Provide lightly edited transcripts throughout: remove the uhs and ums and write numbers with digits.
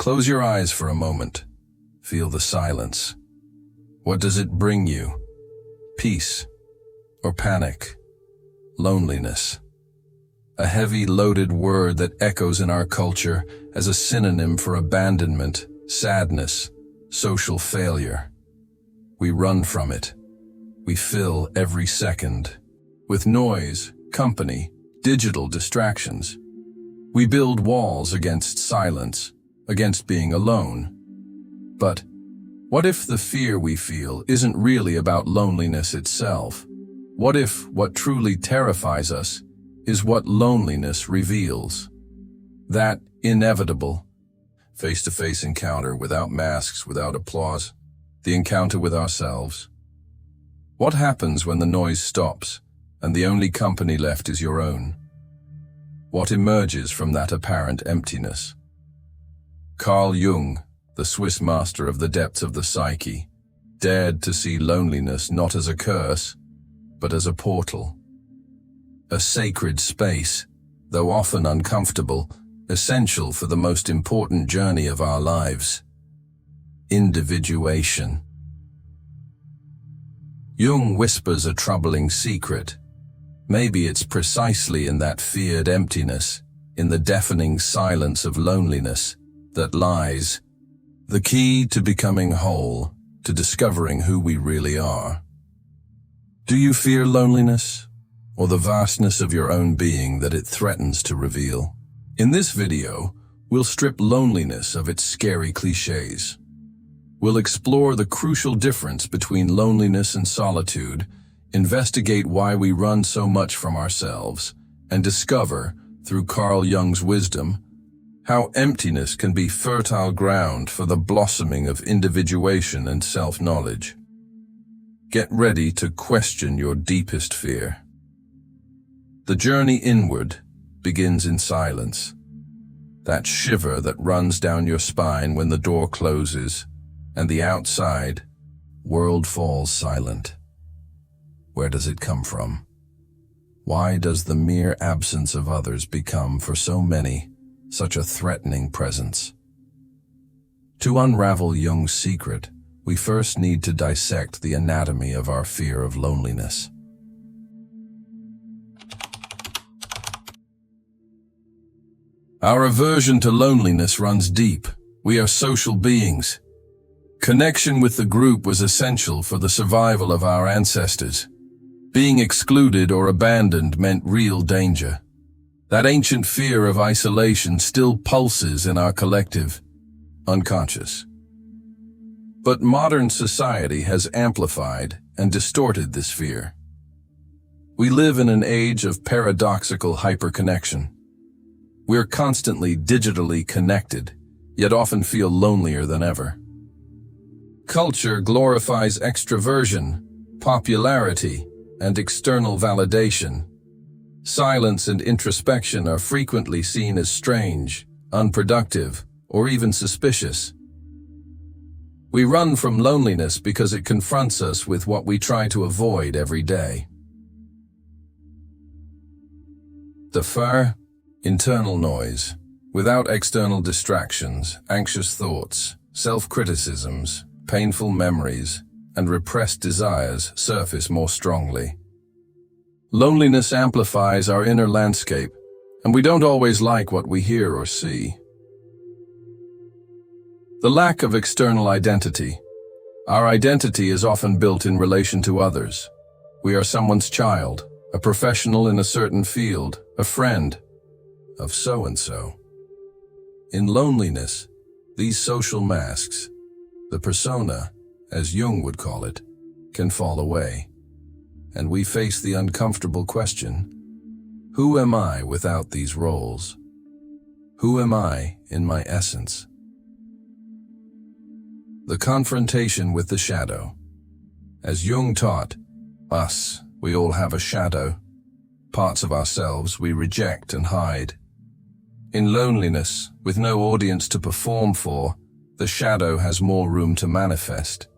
Close your eyes for a moment. Feel the silence. What does it bring you? Peace or panic? Loneliness. A heavy, loaded word that echoes in our culture as a synonym for abandonment, sadness, social failure. We run from it. We fill every second with noise, company, digital distractions. We build walls against silence, against being alone. But what if the fear we feel isn't really about loneliness itself? What if what truly terrifies us is what loneliness reveals? That inevitable, face-to-face encounter without masks, without applause, the encounter with ourselves. What happens when the noise stops and the only company left is your own? What emerges from that apparent emptiness? Carl Jung, the Swiss master of the depths of the psyche, dared to see loneliness not as a curse, but as a portal. A sacred space, though often uncomfortable, essential for the most important journey of our lives. Individuation. Jung whispers a troubling secret. Maybe it's precisely in that feared emptiness, in the deafening silence of loneliness, that lies the key to becoming whole, to discovering who we really are. Do you fear loneliness, or the vastness of your own being that it threatens to reveal? In this video, we'll strip loneliness of its scary cliches. We'll explore the crucial difference between loneliness and solitude, investigate why we run so much from ourselves, and discover, through Carl Jung's wisdom, how emptiness can be fertile ground for the blossoming of individuation and self-knowledge. Get ready to question your deepest fear. The journey inward begins in silence. That shiver that runs down your spine when the door closes, and the outside world falls silent. Where does it come from? Why does the mere absence of others become, for so many, such a threatening presence? To unravel Jung's secret, we first need to dissect the anatomy of our fear of loneliness. Our aversion to loneliness runs deep. We are social beings. Connection with the group was essential for the survival of our ancestors. Being excluded or abandoned meant real danger. That ancient fear of isolation still pulses in our collective unconscious. But modern society has amplified and distorted this fear. We live in an age of paradoxical hyperconnection. We're constantly digitally connected, yet often feel lonelier than ever. Culture glorifies extroversion, popularity, and external validation. Silence and introspection are frequently seen as strange, unproductive, or even suspicious. We run from loneliness because it confronts us with what we try to avoid every day. The fear, internal noise, without external distractions, anxious thoughts, self-criticisms, painful memories, and repressed desires surface more strongly. Loneliness amplifies our inner landscape, and we don't always like what we hear or see. The lack of external identity. Our identity is often built in relation to others. We are someone's child, a professional in a certain field, a friend of so-and-so. In loneliness, these social masks, the persona, as Jung would call it, can fall away. And we face the uncomfortable question, who am I without these roles? Who am I in my essence? The confrontation with the shadow. As Jung taught us, we all have a shadow, parts of ourselves we reject and hide. In loneliness, with no audience to perform for, the shadow has more room to manifest.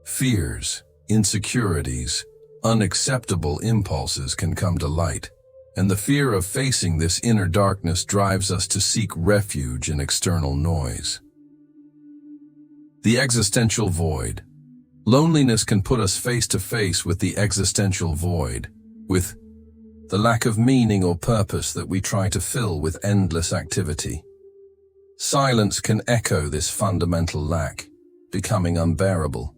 Fears, insecurities, unacceptable impulses can come to light. and the fear of facing this inner darkness drives us to seek refuge in external noise. The existential void. Loneliness can put us face to face with the existential void, with the lack of meaning or purpose that we try to fill with endless activity. Silence can echo this fundamental lack, becoming unbearable.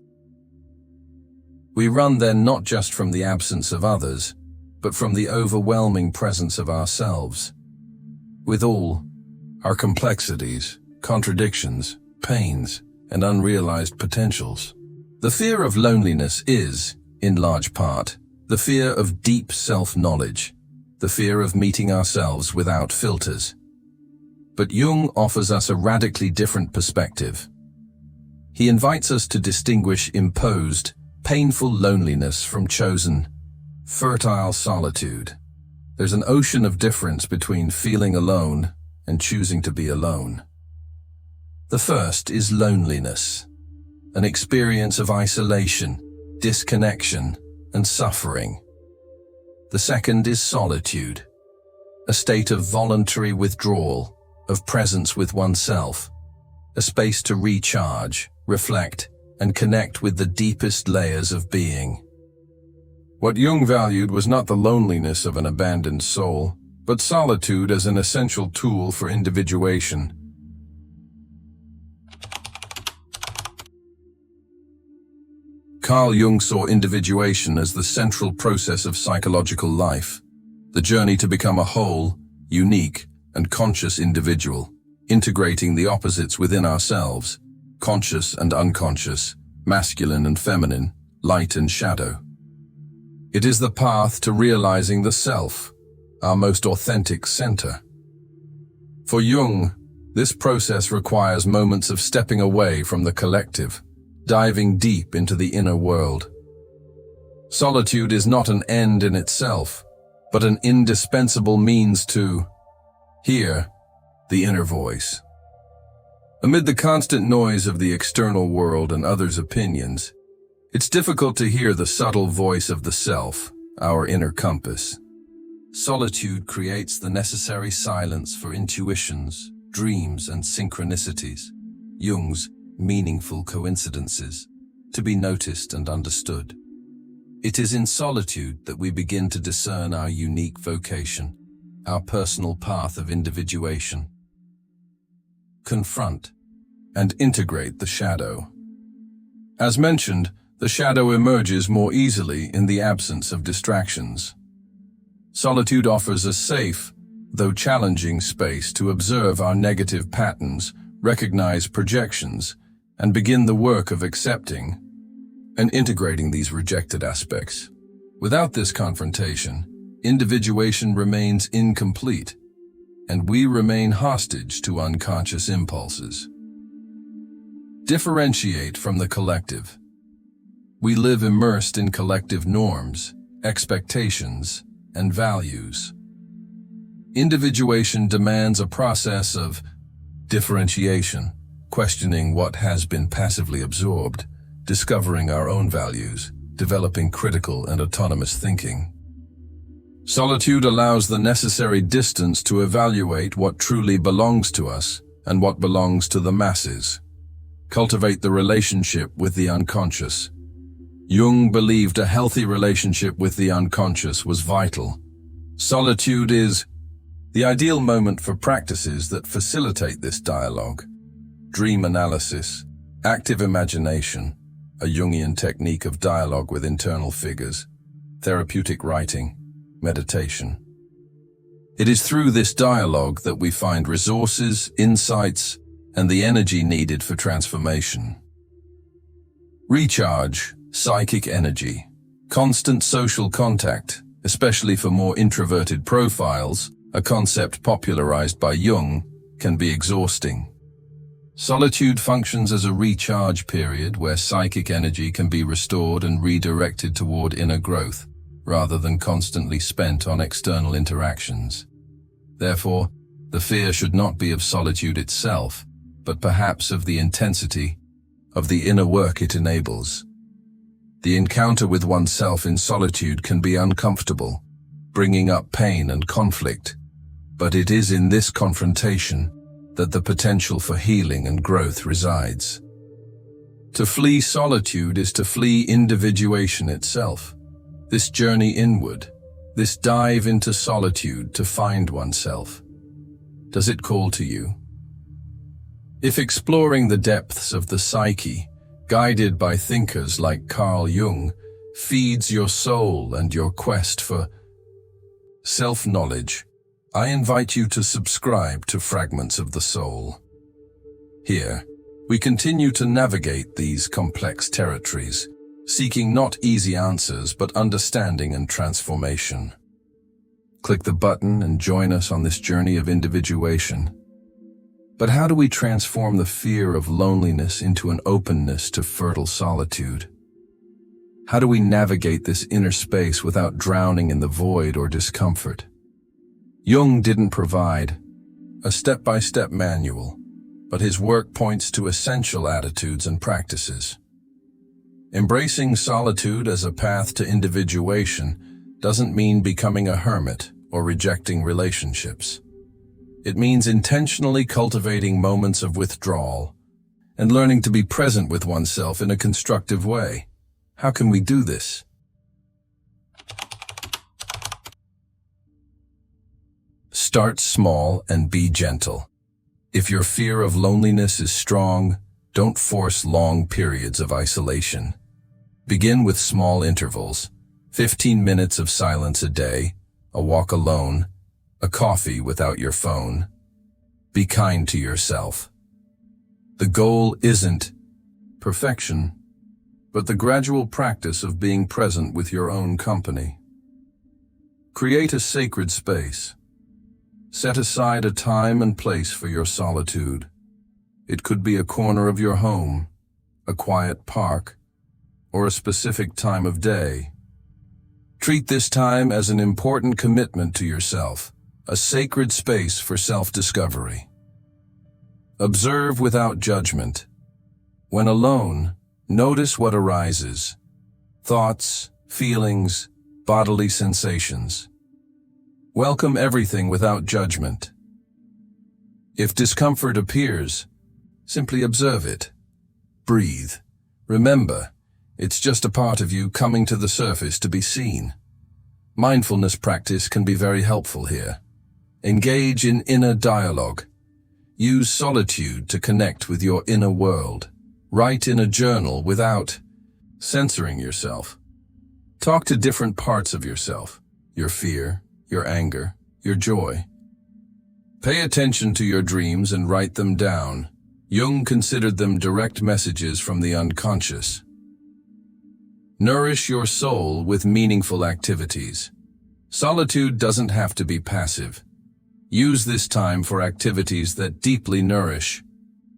We run then not just from the absence of others, but from the overwhelming presence of ourselves. With all our complexities, contradictions, pains, and unrealized potentials. The fear of loneliness is, in large part, the fear of deep self-knowledge, the fear of meeting ourselves without filters. But Jung offers us a radically different perspective. He invites us to distinguish imposed, painful loneliness from chosen, fertile solitude. There's an ocean of difference between feeling alone and choosing to be alone. The first is loneliness, an experience of isolation, disconnection, and suffering. The second is solitude, a state of voluntary withdrawal, of presence with oneself, a space to recharge, reflect, and connect with the deepest layers of being. What Jung valued was not the loneliness of an abandoned soul, but solitude as an essential tool for individuation. Carl Jung saw individuation as the central process of psychological life, the journey to become a whole, unique, and conscious individual, integrating the opposites within ourselves, conscious and unconscious, masculine and feminine, light and shadow. It is the path to realizing the self, our most authentic center. For Jung, this process requires moments of stepping away from the collective, diving deep into the inner world. Solitude is not an end in itself, but an indispensable means to hear the inner voice. Amid the constant noise of the external world and others' opinions, it's difficult to hear the subtle voice of the self, our inner compass. Solitude creates the necessary silence for intuitions, dreams, and synchronicities, Jung's meaningful coincidences, to be noticed and understood. It is in solitude that we begin to discern our unique vocation, our personal path of individuation. Confront and integrate the shadow. As mentioned, the shadow emerges more easily in the absence of distractions. Solitude offers a safe, though challenging space to observe our negative patterns, recognize projections, and begin the work of accepting and integrating these rejected aspects. Without this confrontation, individuation remains incomplete, and we remain hostage to unconscious impulses. Differentiate from the collective. We live immersed in collective norms, expectations, and values. Individuation demands a process of differentiation, questioning what has been passively absorbed, discovering our own values, developing critical and autonomous thinking. Solitude allows the necessary distance to evaluate what truly belongs to us and what belongs to the masses. Cultivate the relationship with the unconscious. Jung believed a healthy relationship with the unconscious was vital. Solitude is the ideal moment for practices that facilitate this dialogue. Dream analysis, active imagination, a Jungian technique of dialogue with internal figures, therapeutic writing, meditation. It is through this dialogue that we find resources, insights, and the energy needed for transformation. Recharge, psychic energy. Constant social contact, especially for more introverted profiles, a concept popularized by Jung, can be exhausting. Solitude functions as a recharge period where psychic energy can be restored and redirected toward inner growth, rather than constantly spent on external interactions. Therefore, the fear should not be of solitude itself, but perhaps of the intensity of the inner work it enables. The encounter with oneself in solitude can be uncomfortable, bringing up pain and conflict. But it is in this confrontation that the potential for healing and growth resides. To flee solitude is to flee individuation itself. This journey inward, this dive into solitude to find oneself. Does it call to you? If exploring the depths of the psyche, guided by thinkers like Carl Jung, feeds your soul and your quest for self-knowledge, I invite you to subscribe to Fragments of the Soul. Here, we continue to navigate these complex territories, seeking not easy answers but understanding and transformation. Click the button and join us on this journey of individuation. But how do we transform the fear of loneliness into an openness to fertile solitude? How do we navigate this inner space without drowning in the void or discomfort? Jung didn't provide a step-by-step manual, but his work points to essential attitudes and practices. Embracing solitude as a path to individuation doesn't mean becoming a hermit or rejecting relationships. It means intentionally cultivating moments of withdrawal and learning to be present with oneself in a constructive way. How can we do this? Start small and be gentle. If your fear of loneliness is strong, don't force long periods of isolation. Begin with small intervals, 15 minutes of silence a day, a walk alone, a coffee without your phone. Be kind to yourself. The goal isn't perfection, but the gradual practice of being present with your own company. Create a sacred space. Set aside a time and place for your solitude. It could be a corner of your home, a quiet park, or a specific time of day. Treat this time as an important commitment to yourself, a sacred space for self-discovery. Observe without judgment. When alone, notice what arises: thoughts, feelings, bodily sensations. Welcome everything without judgment. If discomfort appears, simply observe it. Breathe. Remember, it's just a part of you coming to the surface to be seen. Mindfulness practice can be very helpful here. Engage in inner dialogue. Use solitude to connect with your inner world. Write in a journal without censoring yourself. Talk to different parts of yourself, your fear, your anger, your joy. Pay attention to your dreams and write them down. Jung considered them direct messages from the unconscious. Nourish your soul with meaningful activities. Solitude doesn't have to be passive. Use this time for activities that deeply nourish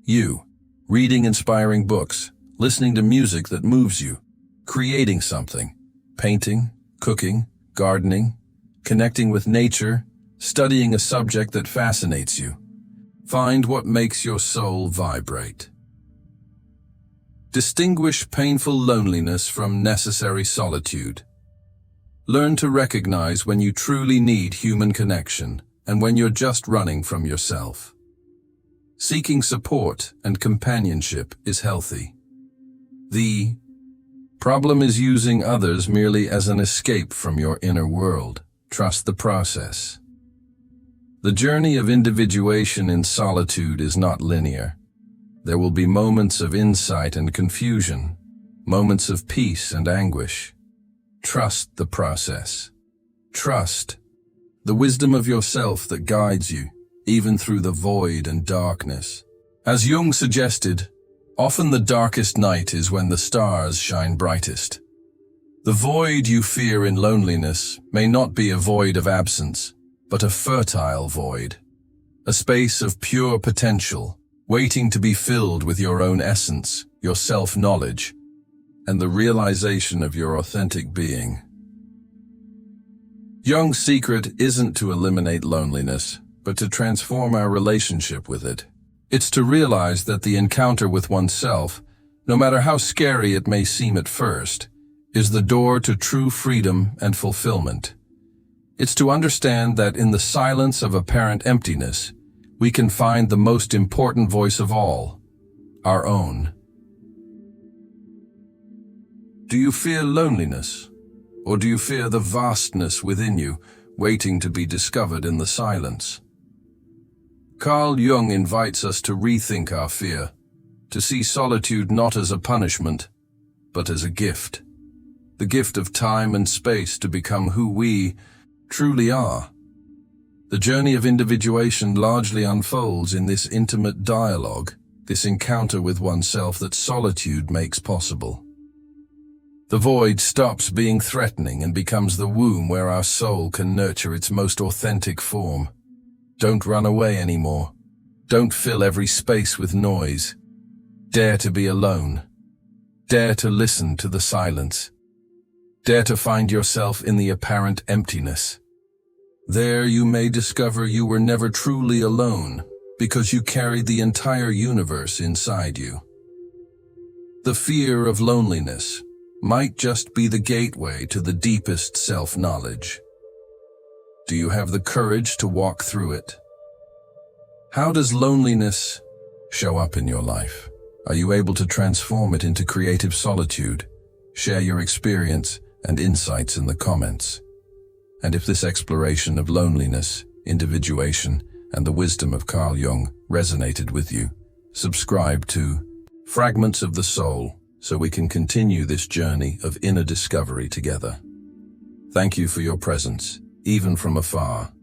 you. Reading inspiring books, listening to music that moves you, creating something, painting, cooking, gardening, connecting with nature, studying a subject that fascinates you. Find what makes your soul vibrate. Distinguish painful loneliness from necessary solitude. Learn to recognize when you truly need human connection and when you're just running from yourself. Seeking support and companionship is healthy. The problem is using others merely as an escape from your inner world. Trust the process. The journey of individuation in solitude is not linear. There will be moments of insight and confusion, moments of peace and anguish. Trust the process. Trust the wisdom of yourself that guides you, even through the void and darkness. As Jung suggested, often the darkest night is when the stars shine brightest. The void you fear in loneliness may not be a void of absence, but a fertile void, a space of pure potential, waiting to be filled with your own essence, your self-knowledge, and the realization of your authentic being. Jung's secret isn't to eliminate loneliness, but to transform our relationship with it. It's to realize that the encounter with oneself, no matter how scary it may seem at first, is the door to true freedom and fulfillment. It's to understand that in the silence of apparent emptiness, we can find the most important voice of all, our own. Do you fear loneliness? Or do you fear the vastness within you, waiting to be discovered in the silence? Carl Jung invites us to rethink our fear, to see solitude not as a punishment, but as a gift. The gift of time and space to become who we truly are. The journey of individuation largely unfolds in this intimate dialogue, this encounter with oneself that solitude makes possible. The void stops being threatening and becomes the womb where our soul can nurture its most authentic form. Don't run away anymore. Don't fill every space with noise. Dare to be alone. Dare to listen to the silence. Dare to find yourself in the apparent emptiness. There you may discover you were never truly alone because you carried the entire universe inside you. The fear of loneliness might just be the gateway to the deepest self-knowledge. Do you have the courage to walk through it? How does loneliness show up in your life? Are you able to transform it into creative solitude? Share your experience and insights in the comments. And if this exploration of loneliness, individuation, and the wisdom of Carl Jung resonated with you, subscribe to Fragments of the Soul so we can continue this journey of inner discovery together. Thank you for your presence, even from afar.